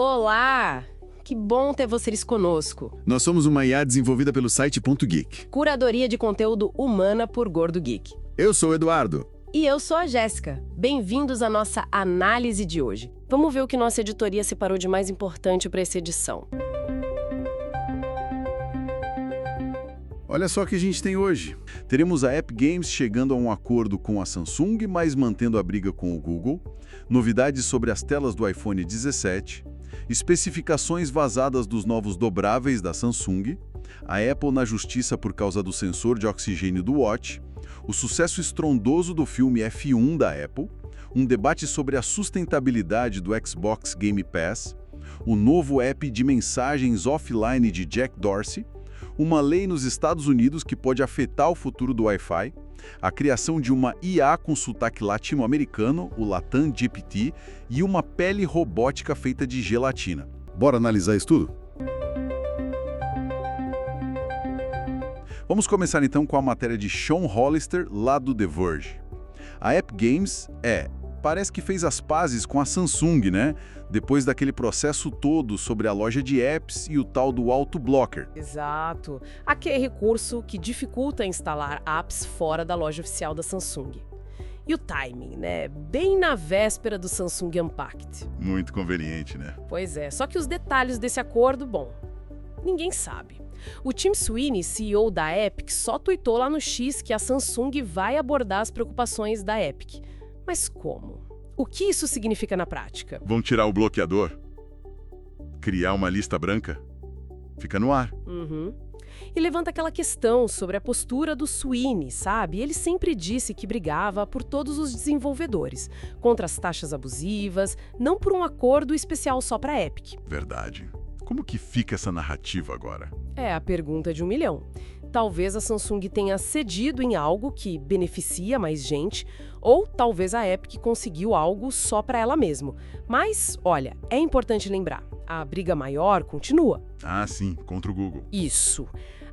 Olá! Que bom ter vocês conosco. Nós somos uma IA desenvolvida pelo site .geek. Curadoria de conteúdo humana por Gordo Geek. Eu sou o Eduardo. E eu sou a Jéssica. Bem-vindos à nossa análise de hoje. Vamos ver o que nossa editoria separou de mais importante para essa edição. Olha só o que a gente tem hoje. Teremos a Epic Games chegando a um acordo com a Samsung, mas mantendo a briga com o Google. Novidades sobre as telas do iPhone 17. Especificações vazadas dos novos dobráveis da Samsung. A Apple na justiça por causa do sensor de oxigênio do Watch. O sucesso estrondoso do filme F1 da Apple. Um debate sobre a sustentabilidade do Xbox Game Pass. O novo app de mensagens offline de Jack Dorsey. Uma lei nos Estados Unidos que pode afetar o futuro do Wi-Fi, a criação de uma IA com sotaque latino-americano, o Latam GPT, e uma pele robótica feita de gelatina. Bora analisar isso tudo? Vamos começar então com a matéria de Sean Hollister, lá do The Verge. A Epic Games parece que fez as pazes com a Samsung, né? Depois daquele processo todo sobre a loja de apps e o tal do Autoblocker. Exato. Aquele recurso que dificulta instalar apps fora da loja oficial da Samsung. E o timing, né? Bem na véspera do Samsung Unpacked. Muito conveniente, né? Pois é, só que os detalhes desse acordo, ninguém sabe. O Tim Sweeney, CEO da Epic, só tuitou lá no X que a Samsung vai abordar as preocupações da Epic. Mas como? O que isso significa na prática? Vão tirar o bloqueador? Criar uma lista branca? Fica no ar. E levanta aquela questão sobre a postura do Sweeney, sabe? Ele sempre disse que brigava por todos os desenvolvedores, contra as taxas abusivas, não por um acordo especial só para a Epic. Verdade. Como que fica essa narrativa agora? É a pergunta de 1 milhão. Talvez a Samsung tenha cedido em algo que beneficia mais gente, ou talvez a Epic conseguiu algo só para ela mesma. Mas, olha, é importante lembrar, a briga maior continua. Ah, sim, contra o Google. Isso.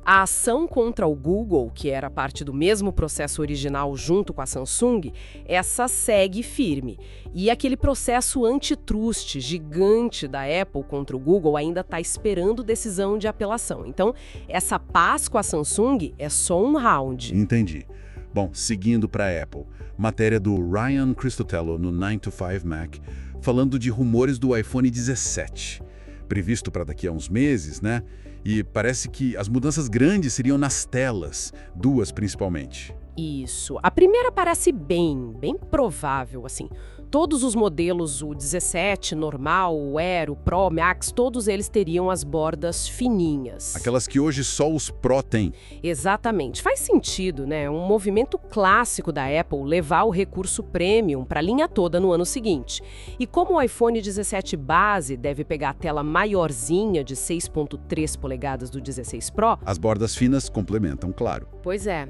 A ação contra o Google, que era parte do mesmo processo original junto com a Samsung, essa segue firme. E aquele processo antitrust gigante da Apple contra o Google ainda está esperando decisão de apelação. Então, essa paz com a Samsung é só um round. Entendi. Bom, seguindo para a Apple, matéria do Ryan Christotello no 9 to 5 Mac, falando de rumores do iPhone 17. Previsto para daqui a uns meses, né? E parece que as mudanças grandes seriam nas telas, 2 principalmente. Isso. A primeira parece bem provável, assim. Todos os modelos, o 17, normal, o Air, o Pro, Max, todos eles teriam as bordas fininhas. Aquelas que hoje só os Pro têm. Exatamente. Faz sentido, né? Um movimento clássico da Apple levar o recurso premium para a linha toda no ano seguinte. E como o iPhone 17 base deve pegar a tela maiorzinha de 6,3 polegadas do 16 Pro... As bordas finas complementam, claro. Pois é.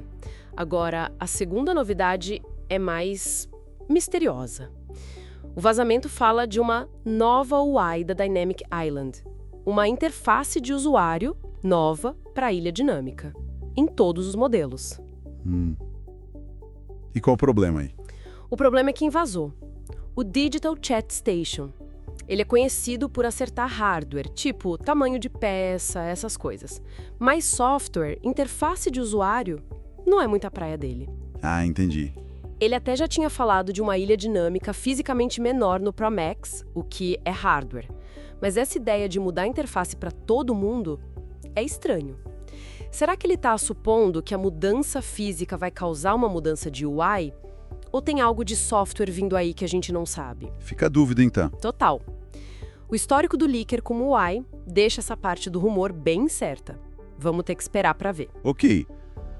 Agora, a segunda novidade é mais misteriosa. O vazamento fala de uma nova UI da Dynamic Island, uma interface de usuário nova para a ilha dinâmica, em todos os modelos. E qual o problema aí? O problema é quem vazou. O Digital Chat Station. Ele é conhecido por acertar hardware, tipo tamanho de peça, essas coisas. Mas software, interface de usuário, não é muita praia dele. Ah, entendi. Ele até já tinha falado de uma ilha dinâmica fisicamente menor no Pro Max, o que é hardware. Mas essa ideia de mudar a interface para todo mundo é estranho. Será que ele está supondo que a mudança física vai causar uma mudança de UI? Ou tem algo de software vindo aí que a gente não sabe? Fica a dúvida então. Total. O histórico do leaker como UI deixa essa parte do rumor bem certa. Vamos ter que esperar para ver. Ok.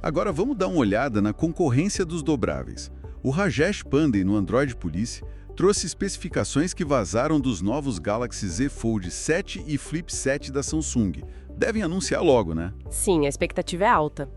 Agora vamos dar uma olhada na concorrência dos dobráveis. O Rajesh Pandey, no Android Police, trouxe especificações que vazaram dos novos Galaxy Z Fold 7 e Flip 7 da Samsung. Devem anunciar logo, né? Sim, a expectativa é alta.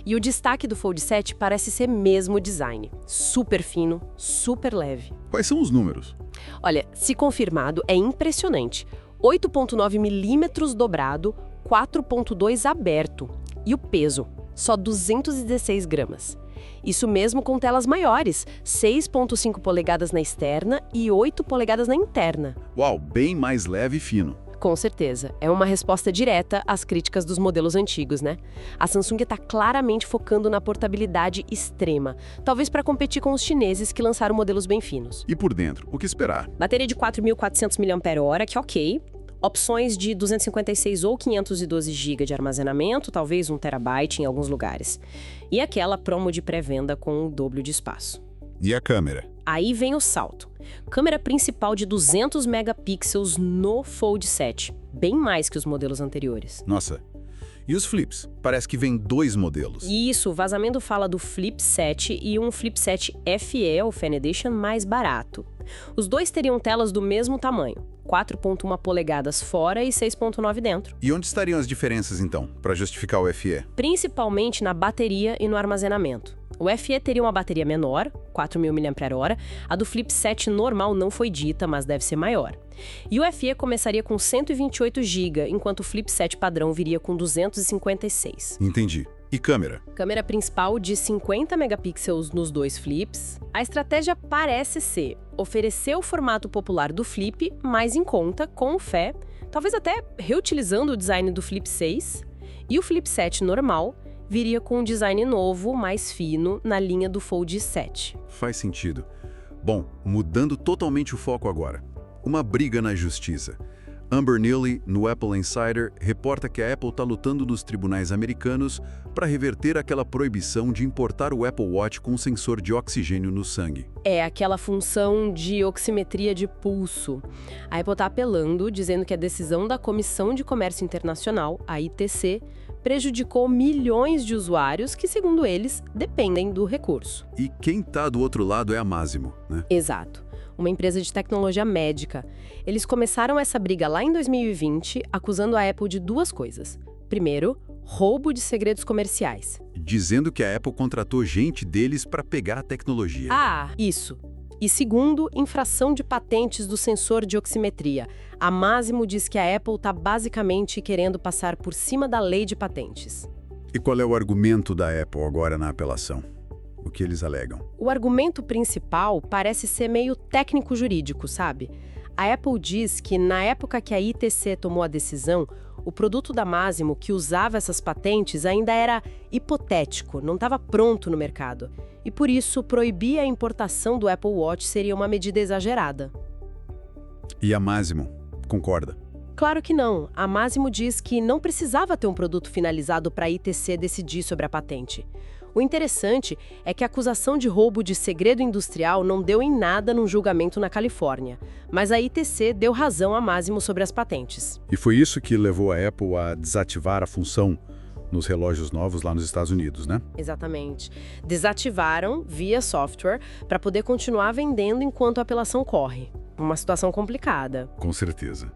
E o destaque do Fold 7 parece ser mesmo o design. Super fino, super leve. Quais são os números? Olha, se confirmado, é impressionante. 8,9 milímetros dobrado, 4,2 aberto. E o peso? Só 216 gramas. Isso mesmo com telas maiores, 6,5 polegadas na externa e 8 polegadas na interna. Uau, bem mais leve e fino. Com certeza, é uma resposta direta às críticas dos modelos antigos, né? A Samsung está claramente focando na portabilidade extrema, talvez para competir com os chineses que lançaram modelos bem finos. E por dentro, o que esperar? Bateria de 4.400 mAh, que ok. Opções de 256 ou 512 GB de armazenamento, talvez 1 TB em alguns lugares. E aquela promo de pré-venda com o dobro de espaço. E a câmera? Aí vem o salto. Câmera principal de 200 megapixels no Fold 7, bem mais que os modelos anteriores. Nossa, e os flips? Parece que vem 2 modelos. Isso, o vazamento fala do Flip 7 e um Flip 7 FE, ou Fan Edition, mais barato. Os dois teriam telas do mesmo tamanho, 4,1 polegadas fora e 6,9 dentro. E onde estariam as diferenças, então, para justificar o FE? Principalmente na bateria e no armazenamento. O FE teria uma bateria menor, 4.000 mAh, a do Flip 7 normal não foi dita, mas deve ser maior. E o FE começaria com 128 GB, enquanto o Flip 7 padrão viria com 256. Entendi. E câmera? Câmera principal de 50 megapixels nos dois flips. A estratégia parece ser oferecer o formato popular do Flip mais em conta, com o FE, talvez até reutilizando o design do Flip 6, e o Flip 7 normal viria com um design novo, mais fino, na linha do Fold 7. Faz sentido. Bom, mudando totalmente o foco agora. Uma briga na justiça. Amber Neely, no Apple Insider, reporta que a Apple está lutando nos tribunais americanos para reverter aquela proibição de importar o Apple Watch com sensor de oxigênio no sangue. É aquela função de oximetria de pulso. A Apple está apelando, dizendo que a decisão da Comissão de Comércio Internacional, a ITC, prejudicou milhões de usuários que, segundo eles, dependem do recurso. E quem está do outro lado é a Masimo, né? Exato. Uma empresa de tecnologia médica. Eles começaram essa briga lá em 2020, acusando a Apple de 2 coisas. Primeiro, roubo de segredos comerciais. Dizendo que a Apple contratou gente deles para pegar a tecnologia. Ah, isso. E segundo, infração de patentes do sensor de oximetria. A Masimo diz que a Apple está basicamente querendo passar por cima da lei de patentes. E qual é o argumento da Apple agora na apelação? O que eles alegam? O argumento principal parece ser meio técnico-jurídico, sabe? A Apple diz que na época que a ITC tomou a decisão, o produto da Masimo que usava essas patentes ainda era hipotético, não estava pronto no mercado. E por isso, proibir a importação do Apple Watch seria uma medida exagerada. E a Masimo concorda? Claro que não. A Masimo diz que não precisava ter um produto finalizado para a ITC decidir sobre a patente. O interessante é que a acusação de roubo de segredo industrial não deu em nada num julgamento na Califórnia, mas a ITC deu razão à Masimo sobre as patentes. E foi isso que levou a Apple a desativar a função nos relógios novos lá nos Estados Unidos, né? Exatamente. Desativaram via software para poder continuar vendendo enquanto a apelação corre. Uma situação complicada. Com certeza.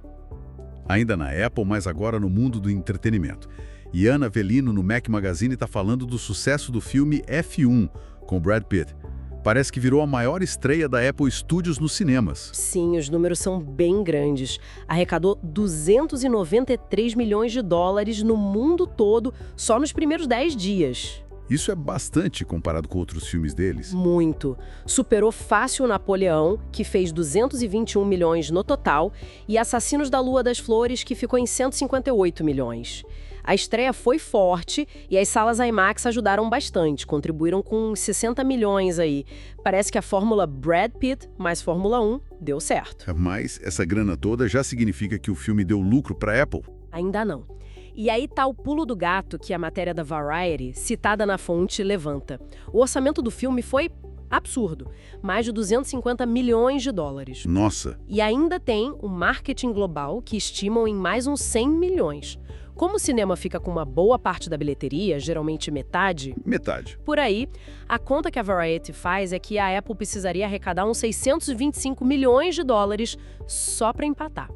Ainda na Apple, mas agora no mundo do entretenimento. E Ana Avelino, no Mac Magazine, está falando do sucesso do filme F1, com Brad Pitt. Parece que virou a maior estreia da Apple Studios nos cinemas. Sim, os números são bem grandes. Arrecadou 293 milhões de dólares no mundo todo só nos primeiros 10 dias. Isso é bastante comparado com outros filmes deles. Muito. Superou fácil o Napoleão, que fez 221 milhões no total, e Assassinos da Lua das Flores, que ficou em 158 milhões. A estreia foi forte e as salas IMAX ajudaram bastante, contribuíram com 60 milhões aí. Parece que a fórmula Brad Pitt mais Fórmula 1 deu certo. Mas essa grana toda já significa que o filme deu lucro para a Apple? Ainda não. E aí tá o pulo do gato que a matéria da Variety, citada na fonte, levanta. O orçamento do filme foi absurdo, mais de 250 milhões de dólares. Nossa! E ainda tem o marketing global, que estimam em mais uns 100 milhões. Como o cinema fica com uma boa parte da bilheteria, geralmente metade... Metade. Por aí, a conta que a Variety faz é que a Apple precisaria arrecadar uns 625 milhões de dólares só para empatar.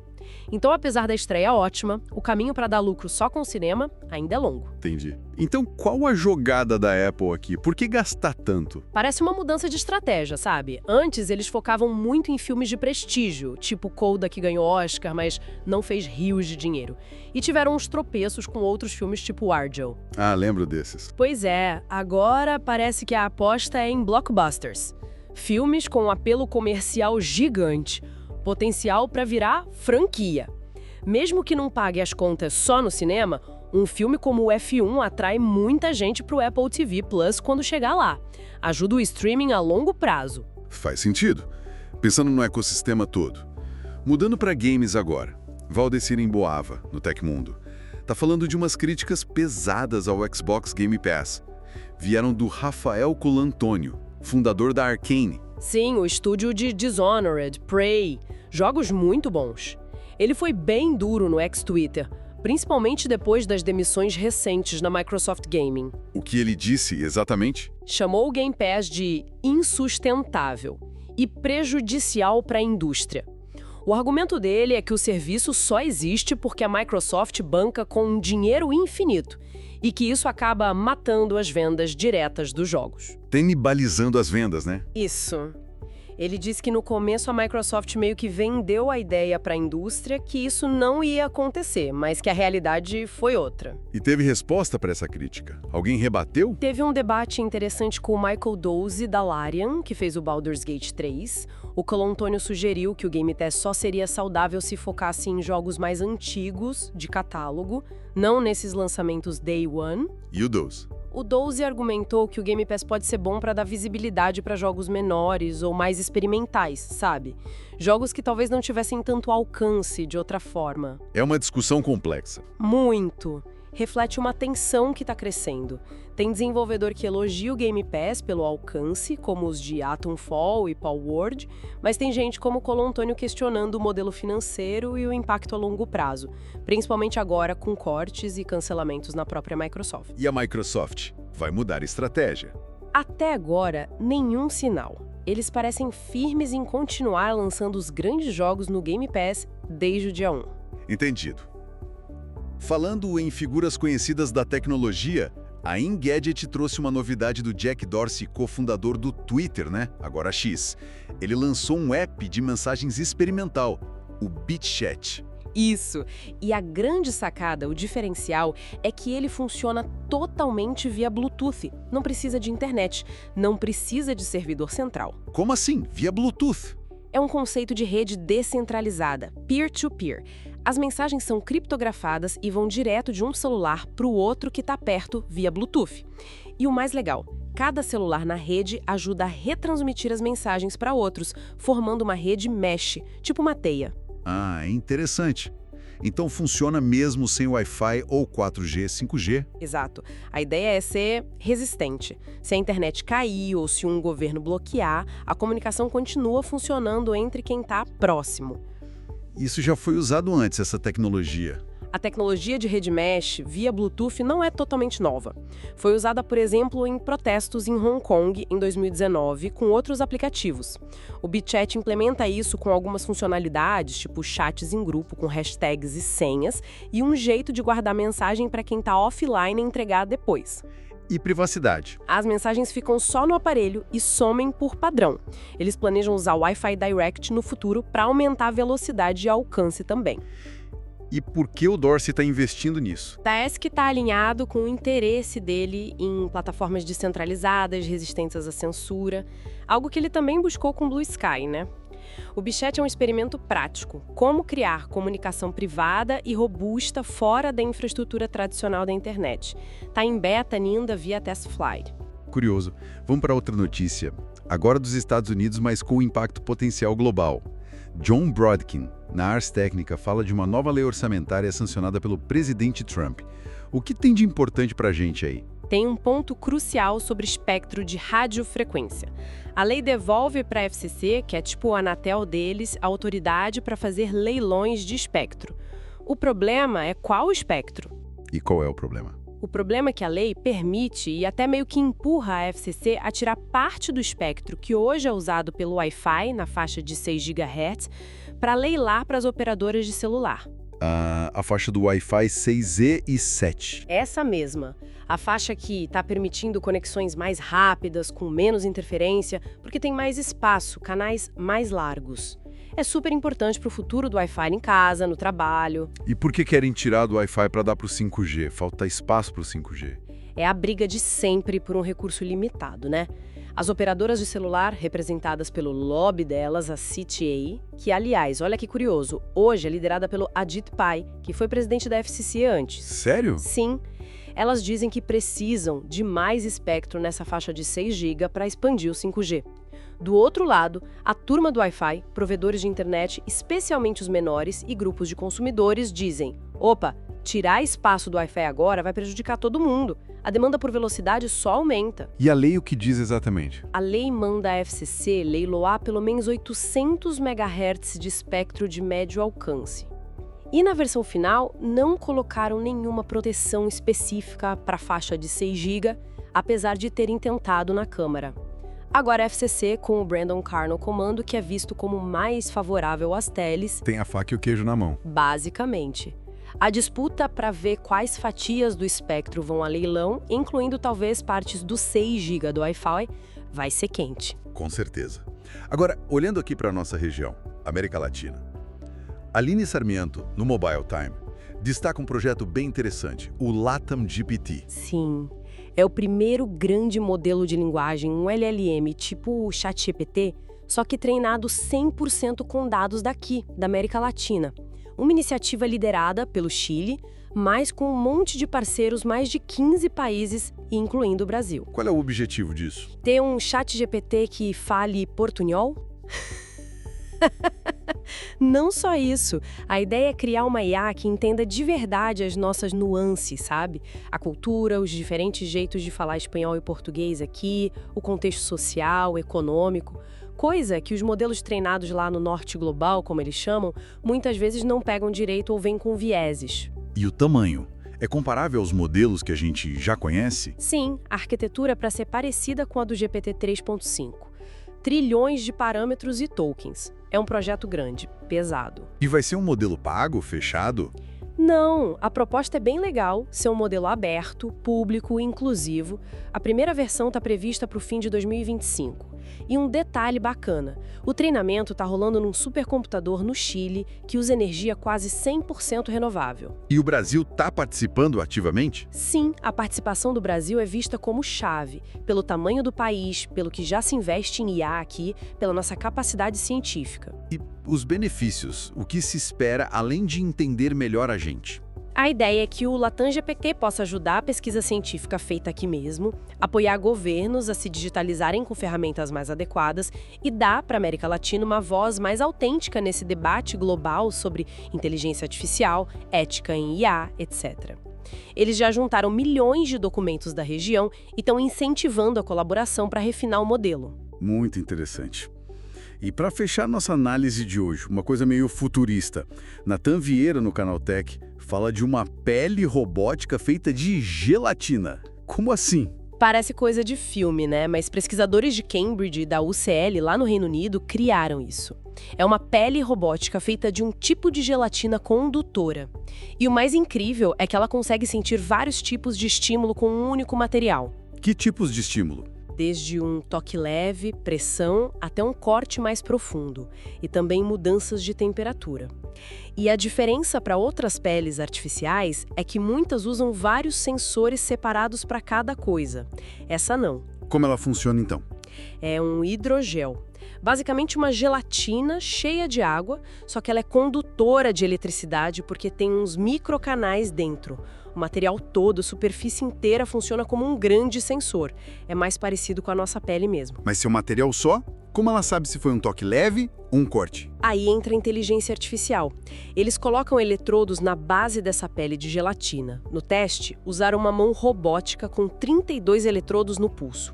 Então, apesar da estreia ótima, o caminho para dar lucro só com o cinema ainda é longo. Entendi. Então, qual a jogada da Apple aqui? Por que gastar tanto? Parece uma mudança de estratégia, sabe? Antes, eles focavam muito em filmes de prestígio, tipo Coda, que ganhou Oscar, mas não fez rios de dinheiro. E tiveram uns tropeços com outros filmes tipo Argo. Ah, lembro desses. Pois é, agora parece que a aposta é em blockbusters. Filmes com um apelo comercial gigante, potencial para virar franquia. Mesmo que não pague as contas só no cinema, um filme como o F1 atrai muita gente pro Apple TV Plus quando chegar lá. Ajuda o streaming a longo prazo. Faz sentido. Pensando no ecossistema todo. Mudando para games agora. Valdecir Emboava, no Tecmundo, tá falando de umas críticas pesadas ao Xbox Game Pass. Vieram do Rafael Colantônio, fundador da Arcane. Sim, o estúdio de Dishonored, Prey, jogos muito bons. Ele foi bem duro no ex-Twitter, principalmente depois das demissões recentes na Microsoft Gaming. O que ele disse exatamente? Chamou o Game Pass de insustentável e prejudicial para a indústria. O argumento dele é que o serviço só existe porque a Microsoft banca com um dinheiro infinito e que isso acaba matando as vendas diretas dos jogos. Canibalizando as vendas, né? Isso. Ele disse que no começo a Microsoft meio que vendeu a ideia para a indústria que isso não ia acontecer, mas que a realidade foi outra. E teve resposta para essa crítica? Alguém rebateu? Teve um debate interessante com o Michael Doze, da Larian, que fez o Baldur's Gate 3. O Colantônio sugeriu que o Game Pass só seria saudável se focasse em jogos mais antigos, de catálogo, não nesses lançamentos Day One. E o Doze? O Doze argumentou que o Game Pass pode ser bom para dar visibilidade para jogos menores ou mais experimentais, sabe? Jogos que talvez não tivessem tanto alcance de outra forma. É uma discussão complexa. Muito. Reflete uma tensão que está crescendo. Tem desenvolvedor que elogia o Game Pass pelo alcance, como os de Atomfall e Palworld, mas tem gente como o Colantônio questionando o modelo financeiro e o impacto a longo prazo, principalmente agora com cortes e cancelamentos na própria Microsoft. E a Microsoft vai mudar a estratégia? Até agora, nenhum sinal. Eles parecem firmes em continuar lançando os grandes jogos no Game Pass desde o dia 1. Entendido. Falando em figuras conhecidas da tecnologia, a Engadget trouxe uma novidade do Jack Dorsey, cofundador do Twitter, né? Agora X. Ele lançou um app de mensagens experimental, o BitChat. Isso. E a grande sacada, o diferencial, é que ele funciona totalmente via Bluetooth. Não precisa de internet, não precisa de servidor central. Como assim? Via Bluetooth? É um conceito de rede descentralizada, peer-to-peer. As mensagens são criptografadas e vão direto de um celular para o outro que está perto via Bluetooth. E o mais legal, cada celular na rede ajuda a retransmitir as mensagens para outros, formando uma rede mesh, tipo uma teia. Ah, é interessante. Então funciona mesmo sem Wi-Fi ou 4G, 5G? Exato. A ideia é ser resistente. Se a internet cair ou se um governo bloquear, a comunicação continua funcionando entre quem está próximo. Isso já foi usado antes, essa tecnologia. A tecnologia de rede mesh via Bluetooth não é totalmente nova. Foi usada, por exemplo, em protestos em Hong Kong em 2019 com outros aplicativos. O BitChat implementa isso com algumas funcionalidades, tipo chats em grupo com hashtags e senhas, e um jeito de guardar mensagem para quem está offline e entregar depois. E privacidade? As mensagens ficam só no aparelho e somem por padrão. Eles planejam usar o Wi-Fi Direct no futuro para aumentar a velocidade e alcance também. E por que o Dorsey está investindo nisso? Parece que está alinhado com o interesse dele em plataformas descentralizadas, resistentes à censura, algo que ele também buscou com Blue Sky, né? O BitChat é um experimento prático. Como criar comunicação privada e robusta fora da infraestrutura tradicional da internet. Está em beta ainda via TestFlight. Curioso. Vamos para outra notícia. Agora dos Estados Unidos, mas com impacto potencial global. John Brodkin, na Ars Technica, fala de uma nova lei orçamentária sancionada pelo presidente Trump. O que tem de importante para a gente aí? Tem um ponto crucial sobre espectro de radiofrequência. A lei devolve para a FCC, que é tipo o Anatel deles, a autoridade para fazer leilões de espectro. O problema é qual espectro? E qual é o problema? O problema é que a lei permite e até meio que empurra a FCC a tirar parte do espectro que hoje é usado pelo Wi-Fi na faixa de 6 GHz para leilar para as operadoras de celular. A faixa do Wi-Fi 6E e 7. Essa mesma. A faixa que está permitindo conexões mais rápidas, com menos interferência, porque tem mais espaço, canais mais largos. É super importante para o futuro do Wi-Fi em casa, no trabalho. E por que querem tirar do Wi-Fi para dar para o 5G? Falta espaço para o 5G. É a briga de sempre por um recurso limitado, né? As operadoras de celular, representadas pelo lobby delas, a CTA, que, aliás, olha que curioso, hoje é liderada pelo Ajit Pai, que foi presidente da FCC antes. Sério? Sim. Elas dizem que precisam de mais espectro nessa faixa de 6 GB para expandir o 5G. Do outro lado, a turma do Wi-Fi, provedores de internet, especialmente os menores e grupos de consumidores, dizem: opa, tirar espaço do Wi-Fi agora vai prejudicar todo mundo. A demanda por velocidade só aumenta. E a lei o que diz exatamente? A lei manda a FCC leiloar pelo menos 800 MHz de espectro de médio alcance. E na versão final, não colocaram nenhuma proteção específica para a faixa de 6 GB, apesar de terem tentado na Câmara. Agora a FCC, com o Brandon Carr no comando, que é visto como mais favorável às teles... Tem a faca e o queijo na mão. Basicamente. A disputa para ver quais fatias do espectro vão a leilão, incluindo talvez partes do 6 GB do Wi-Fi, vai ser quente. Com certeza. Agora, olhando aqui para a nossa região, América Latina. Aline Sarmiento, no Mobile Time, destaca um projeto bem interessante, o LATAM GPT. Sim, é o primeiro grande modelo de linguagem, um LLM tipo o ChatGPT, só que treinado 100% com dados daqui, da América Latina. Uma iniciativa liderada pelo Chile, mas com um monte de parceiros, mais de 15 países, incluindo o Brasil. Qual é o objetivo disso? Ter um ChatGPT que fale portunhol? Não só isso. A ideia é criar uma IA que entenda de verdade as nossas nuances, sabe? A cultura, os diferentes jeitos de falar espanhol e português aqui, o contexto social, econômico. Coisa que os modelos treinados lá no norte global, como eles chamam, muitas vezes não pegam direito ou vêm com vieses. E o tamanho? É comparável aos modelos que a gente já conhece? Sim, a arquitetura é para ser parecida com a do GPT 3.5. Trilhões de parâmetros e tokens. É um projeto grande, pesado. E vai ser um modelo pago, fechado? Não, a proposta é bem legal, ser um modelo aberto, público e inclusivo. A primeira versão está prevista para o fim de 2025. E um detalhe bacana, o treinamento está rolando num supercomputador no Chile que usa energia quase 100% renovável. E o Brasil está participando ativamente? Sim, a participação do Brasil é vista como chave, pelo tamanho do país, pelo que já se investe em IA aqui, pela nossa capacidade científica. E os benefícios, o que se espera além de entender melhor a gente? A ideia é que o LATAM GPT possa ajudar a pesquisa científica feita aqui mesmo, apoiar governos a se digitalizarem com ferramentas mais adequadas e dar para a América Latina uma voz mais autêntica nesse debate global sobre inteligência artificial, ética em IA, etc. Eles já juntaram milhões de documentos da região e estão incentivando a colaboração para refinar o modelo. Muito interessante. E para fechar nossa análise de hoje, uma coisa meio futurista. Natan Vieira, no Canaltech, fala de uma pele robótica feita de gelatina. Como assim? Parece coisa de filme, né? Mas pesquisadores de Cambridge e da UCL, lá no Reino Unido, criaram isso. É uma pele robótica feita de um tipo de gelatina condutora. E o mais incrível é que ela consegue sentir vários tipos de estímulo com um único material. Que tipos de estímulo? Desde um toque leve, pressão, até um corte mais profundo, e também mudanças de temperatura. E a diferença para outras peles artificiais é que muitas usam vários sensores separados para cada coisa. Essa não. Como ela funciona então? É um hidrogel. Basicamente uma gelatina cheia de água, só que ela é condutora de eletricidade porque tem uns microcanais dentro. O material todo, a superfície inteira, funciona como um grande sensor. É mais parecido com a nossa pele mesmo. Mas se é um material só, como ela sabe se foi um toque leve ou um corte? Aí entra a inteligência artificial. Eles colocam eletrodos na base dessa pele de gelatina. No teste, usaram uma mão robótica com 32 eletrodos no pulso.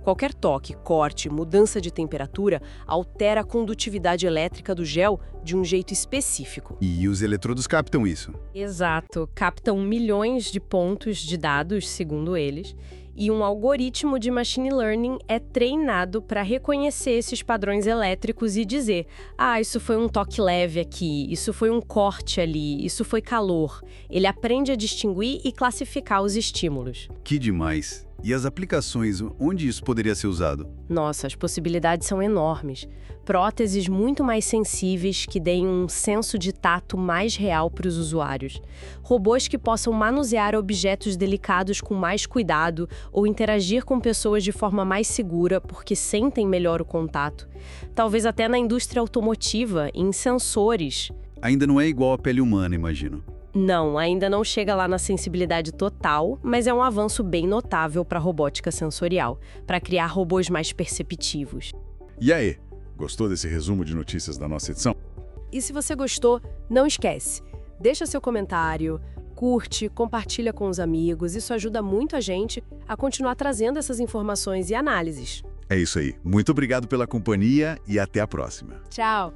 Qualquer toque, corte, mudança de temperatura altera a condutividade elétrica do gel de um jeito específico. E os eletrodos captam isso. Exato, captam milhões de pontos de dados, segundo eles, e um algoritmo de machine learning é treinado para reconhecer esses padrões elétricos e dizer: ah, isso foi um toque leve aqui, isso foi um corte ali, isso foi calor. Ele aprende a distinguir e classificar os estímulos. Que demais! E as aplicações, onde isso poderia ser usado? Nossa, as possibilidades são enormes. Próteses muito mais sensíveis que deem um senso de tato mais real para os usuários. Robôs que possam manusear objetos delicados com mais cuidado ou interagir com pessoas de forma mais segura porque sentem melhor o contato. Talvez até na indústria automotiva, em sensores. Ainda não é igual à pele humana, imagino. Não, ainda não chega lá na sensibilidade total, mas é um avanço bem notável para a robótica sensorial, para criar robôs mais perceptivos. E aí, gostou desse resumo de notícias da nossa edição? E se você gostou, não esquece, deixa seu comentário, curte, compartilha com os amigos, isso ajuda muito a gente a continuar trazendo essas informações e análises. É isso aí. Muito obrigado pela companhia e até a próxima. Tchau!